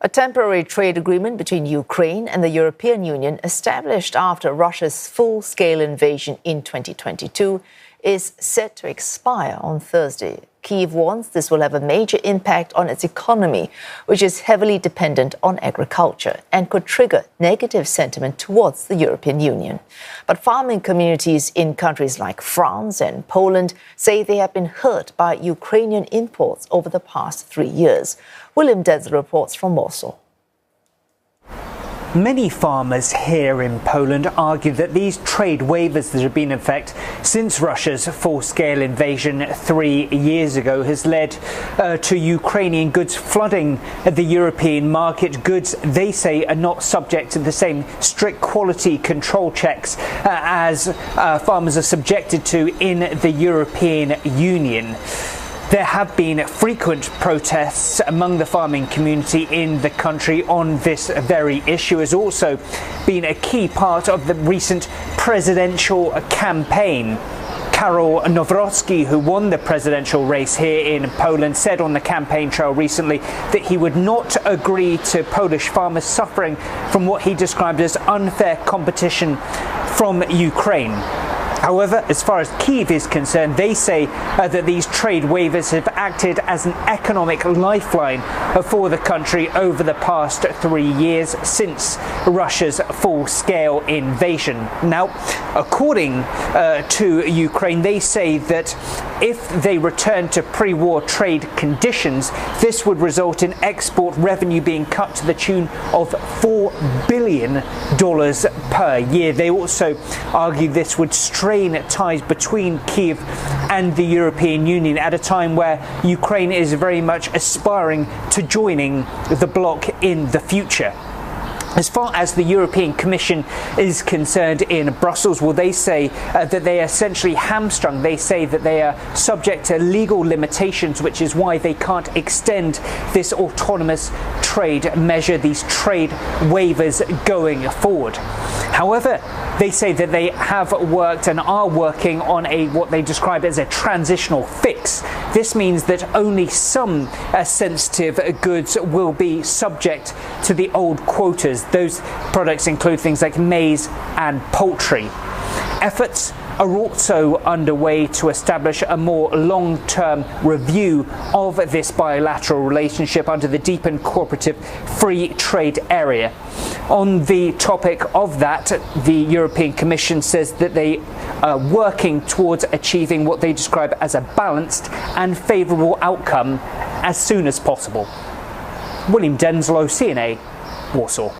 A temporary trade agreement between Ukraine and the European Union, established after Russia's full-scale invasion in 2022, is set to expire on Thursday. Kyiv warns this will have a major impact on its economy, which is heavily dependent on agriculture, and could trigger negative sentiment towards the European Union. But farming communities in countries like France and Poland say they have been hurt by Ukrainian imports over the past 3 years. Denselow reports from Warsaw. Many farmers here in Poland argue that these trade waivers that have been in effect since Russia's full-scale invasion 3 years ago has led to Ukrainian goods flooding the European market. Goods, they say, are not subject to the same strict quality control checks as farmers are subjected to in the European Union. There have been frequent protests among the farming community in the country on this very issue. Has also been a key part of the recent presidential campaign. Karol Nawrocki, who won the presidential race here in Poland, said on the campaign trail recently that he would not agree to Polish farmers suffering from what he described as unfair competition from Ukraine. However, as far as Kyiv is concerned, they say that these trade waivers have acted as an economic lifeline for the country over the past 3 years since Russia's full-scale invasion. Now, according to Ukraine, they say that if they return to pre-war trade conditions, this would result in export revenue being cut to the tune of $4 billion per year. They also argue this would strain ties between Kyiv and the European Union at a time where Ukraine is very much aspiring to joining the bloc in the future. As far as the European Commission is concerned in Brussels, well, they say that they are essentially hamstrung. They say that they are subject to legal limitations, which is why they can't extend this autonomous trade measure, these trade waivers going forward. However, they say that they have worked and are working on what they describe as a transitional fix. This means that only some sensitive goods will be subject to the old quotas. Those products include things like maize and poultry. Efforts are also underway to establish a more long-term review of this bilateral relationship under the deepened cooperative free trade area. On the topic of that, the European Commission says that they are working towards achieving what they describe as a balanced and favourable outcome as soon as possible. Denselow, CNA, Warsaw.